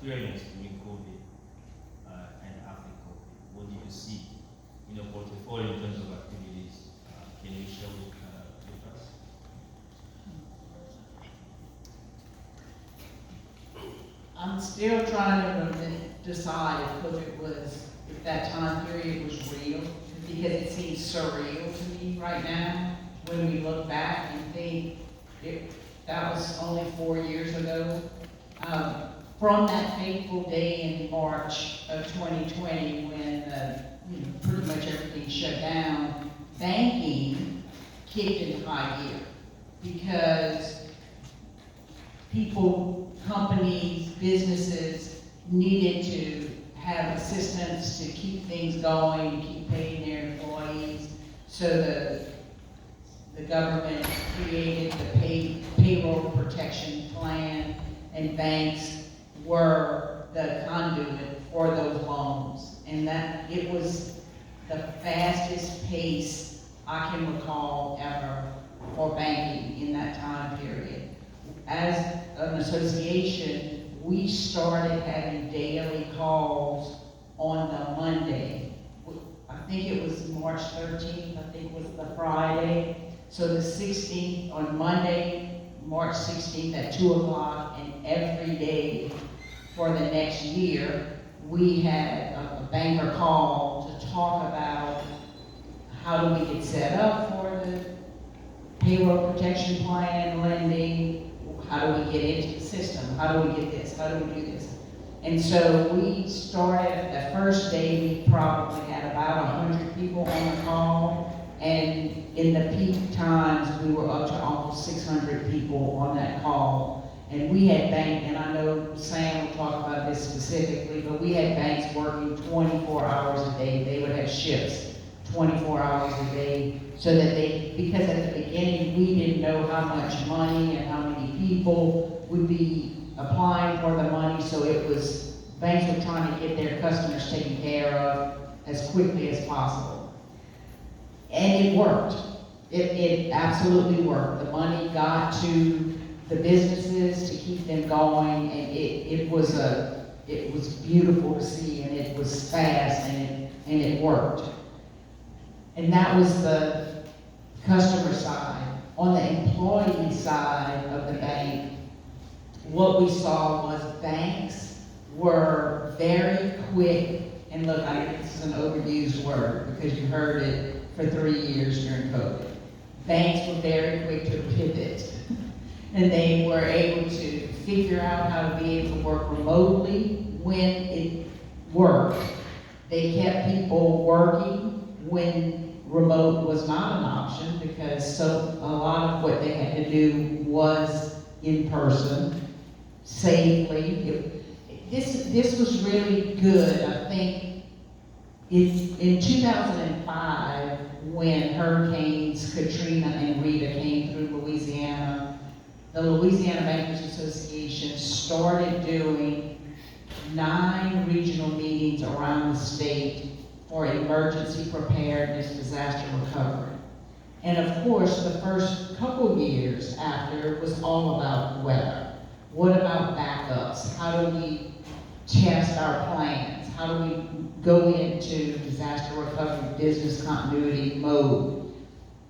experience during COVID and after COVID? What did you see in your portfolio in terms of activities? Can you share with us? I'm still trying to decide if that time period was real, because it seems surreal to me right now when we look back and think that was only 4 years ago. From that fateful day in March of 2020 when pretty much everything shut down, banking kicked into high gear because people, companies, businesses needed to have assistance to keep things going, to keep paying their employees. So the government created the payroll protection plan, and banks were the conduit for those loans. And that it was the fastest pace I can recall ever for banking in that time period. As an association, we started having daily calls on the Monday. I think it was March 13th, I think was the Friday. So the 16th, on Monday, March 16th at 2 o'clock, and every day for the next year, we had a banker call to talk about how do we get set up for the payroll protection plan, lending, how do we get into the system, how do we get this, how do we do this. And so we started, the first day we probably had about 100 people on the call, and in the peak times we were up to almost 600 people on that call. And we had and I know Sam will talk about this specifically, but we had banks working 24 hours a day. They would have shifts 24 hours a day, so that because at the beginning we didn't know how much money and how many people would be applying for the money, so banks were trying to get their customers taken care of as quickly as possible. And it worked. It absolutely worked. The money got to the businesses to keep them going, and it was beautiful to see, and it was fast, and it worked. And that was the customer side. On the employee side of the bank, what we saw was banks were very quick, and look, this is an overused word because you heard it for 3 years during COVID. Banks were very quick to pivot, and they were able to figure out how to be able to work remotely when it worked. They kept people working when remote was not an option, because a lot of what they had to do was in person, safely. This was really good. I think in 2005, when Hurricanes Katrina and Rita came through Louisiana, the Louisiana Bankers Association started doing 9 regional meetings around the state for emergency preparedness, disaster recovery. And of course, the first couple years after was all about weather. What about backups? How do we test our plans? How do we go into disaster recovery, business continuity mode?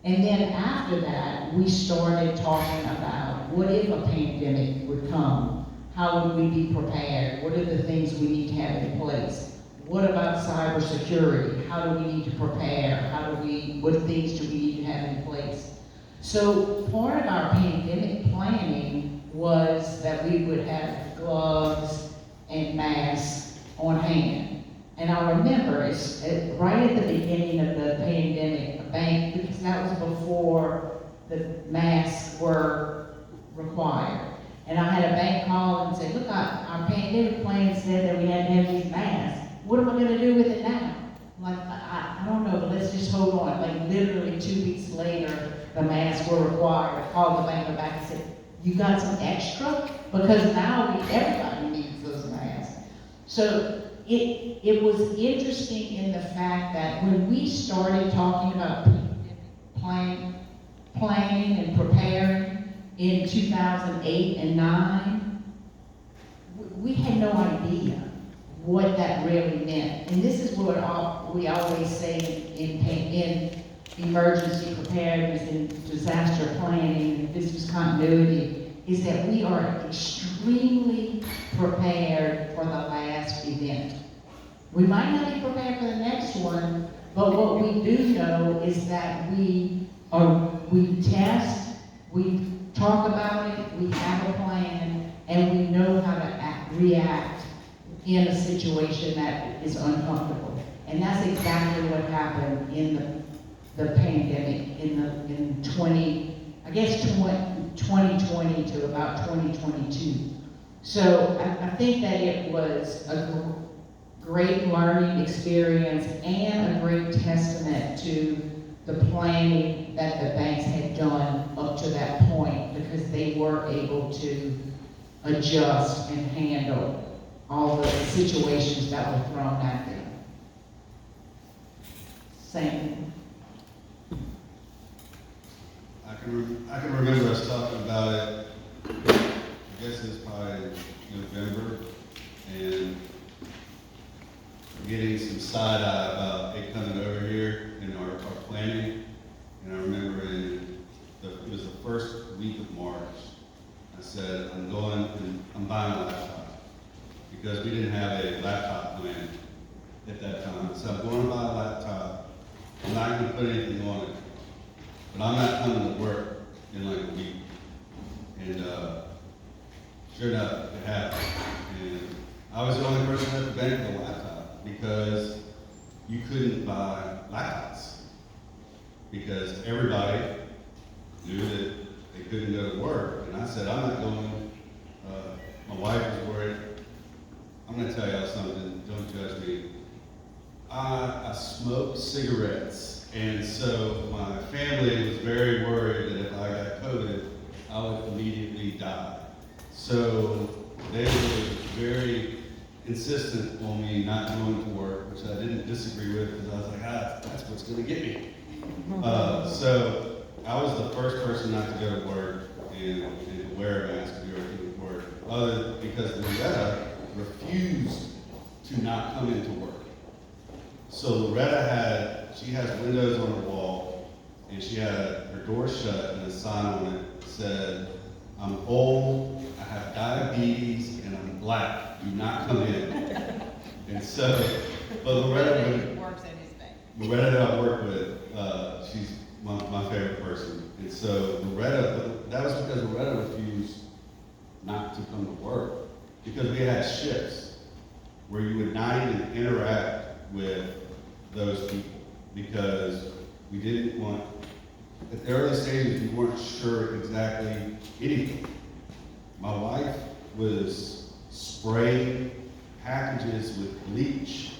And then after that, we started talking about what if a pandemic would come? How would we be prepared? What are the things we need to have in place? What about cybersecurity? How do we need to prepare? What things do we need to have in place? So part of our pandemic planning was that we would have gloves and masks on hand. And I remember right at the beginning of the pandemic, a bank, because that was before the masks were required. And I had a bank call and say, look, our pandemic plan said that we had to have these masks. What am I going to do with it now? I'm like, I don't know, but let's just hold on. Like literally 2 weeks later, the masks were required. I called the banker back and said, you got some extra? Because now everybody needs those masks. So it was interesting in the fact that when we started talking about planning and preparing in 2008 and 2009, we had no idea what that really meant. And this is what we always say in emergency preparedness and disaster planning and business continuity, is that we are extremely prepared for the last event. We might not be prepared for the next one, but what we do know is that we test, we talk about it, we have a plan, and we know how to react in a situation that is uncomfortable. And that's exactly what happened in the pandemic in 2020 to about 2022. So I think that it was a great learning experience and a great testament to the planning that the banks had done up to that point, because they were able to adjust and handle all the situations that were thrown at them. Same. I can remember us talking about it, I guess it's probably November, and getting some side eye about it coming over here in our planning. And I remember it was the first week of March, I said, I'm buying a laptop, because we didn't have a laptop plan at that time. So I'm going to buy a laptop. I'm not going to put anything on it, but I'm not coming to work in like a week. And sure enough, it happened. And I was the only person at the bank with a laptop, because you couldn't buy laptops, because everybody knew that they couldn't go to work. And I said, I'm not going. My wife was worried. I'm going to tell y'all something, don't judge me. I smoke cigarettes, and so my family was very worried that if I got COVID, I would immediately die. So they were very insistent on me not going to work, which I didn't disagree with, because I was like, that's what's going to get me. So I was the first person not to go to work and wear a mask if you were doing work, because Loretta refused to not come into work. So Loretta she has windows on her wall, and she had her door shut and a sign on it that said, I'm old, I have diabetes, and I'm black, do not come in. And so, but Loretta works at his bank. Loretta that I work with, she's my favorite person. And so that was because Loretta refused not to come to work, because we had shifts where you would not even interact with those people, because we didn't want, at the early stages, we weren't sure exactly anything. My wife was spraying packages with bleach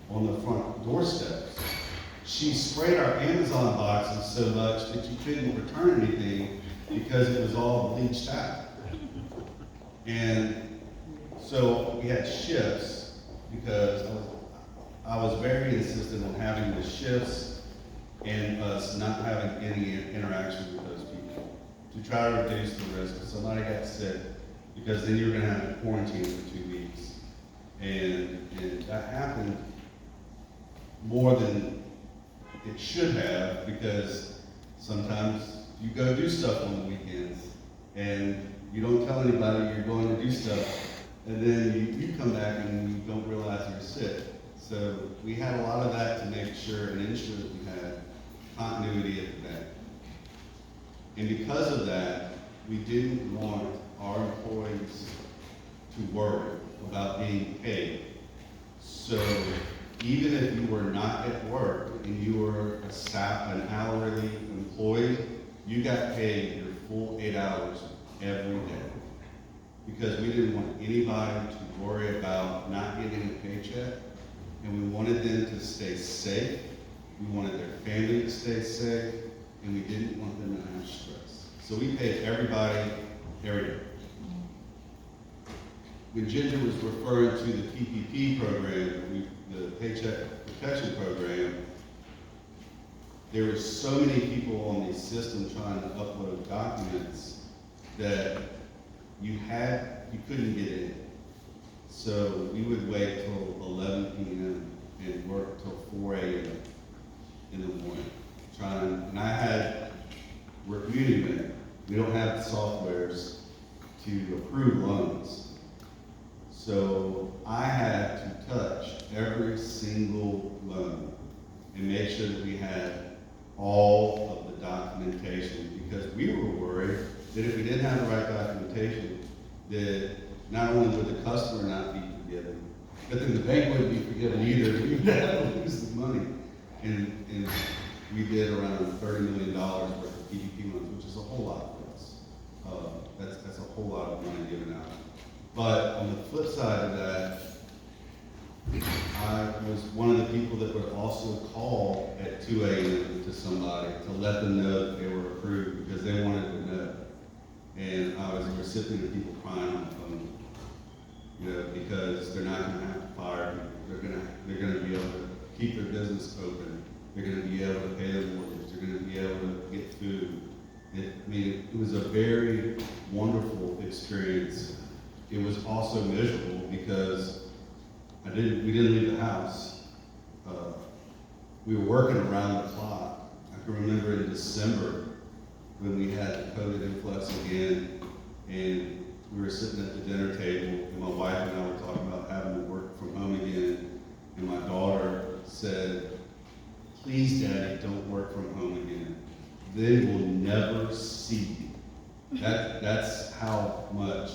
on the front doorsteps. She sprayed our Amazon boxes so much that you couldn't return anything because it was all bleached out. And so we had shifts, because I was very insistent on having the shifts and us not having any interaction with those people, to try to reduce the risk if somebody got sick, because then you're going to have to quarantine for 2 weeks. And that happened more than it should have, because sometimes you go do stuff on the weekends and you don't tell anybody you're going to do stuff, and then you come back and you don't realize you're sick. So we had a lot of that to make sure and ensure that we had continuity at the bank. And because of that, we didn't want our employees to worry about being paid. So even if you were not at work and you were an hourly employee, you got paid your full 8 hours every day. Because we didn't want anybody to worry about not getting a paycheck, and we wanted them to stay safe. We wanted their family to stay safe, and we didn't want them to have stress. So we paid everybody every day. When Ginger was referring to the PPP program, the Paycheck Protection Program, there were so many people on the system trying to upload documents that you couldn't get in. So we would wait till 11 p.m. and work till 4 a.m. in the morning. And we're community bank. We don't have the softwares to approve loans. So I had to touch every single loan and make sure that we had all of the documentation, because we were worried that if we didn't have the right documentation, that not only would the customer not be forgiven, but then the bank wouldn't be forgiven either. We would have to lose the money. And we did around $30 million worth of PPP loans, which is a whole lot for us. That's a whole lot of money given out. But on the flip side of that, I was one of the people that would also call at 2 a.m. to somebody to let them know that they were approved, because they wanted to know. And I was a recipient of people crying on the phone, because they're not going to have to fire people. They're going to be able to keep their business open. They're going to be able to pay their mortgage. They're going to be able to get food. It was a very wonderful experience. It was also miserable because we didn't leave the house. We were working around the clock. I can remember in December when we had the COVID influx again, and we were sitting at the dinner table, and my wife and I were talking about having to work from home again, and my daughter said, "Please, Daddy, don't work from home again. Then we'll never see you." That's how much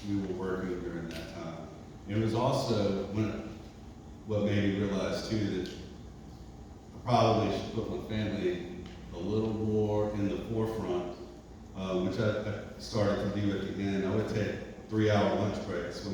we were working during that time. It was also what made me realize too that I probably should put my family a little more in the forefront, which I started to do at the end. I would take 3-hour lunch breaks.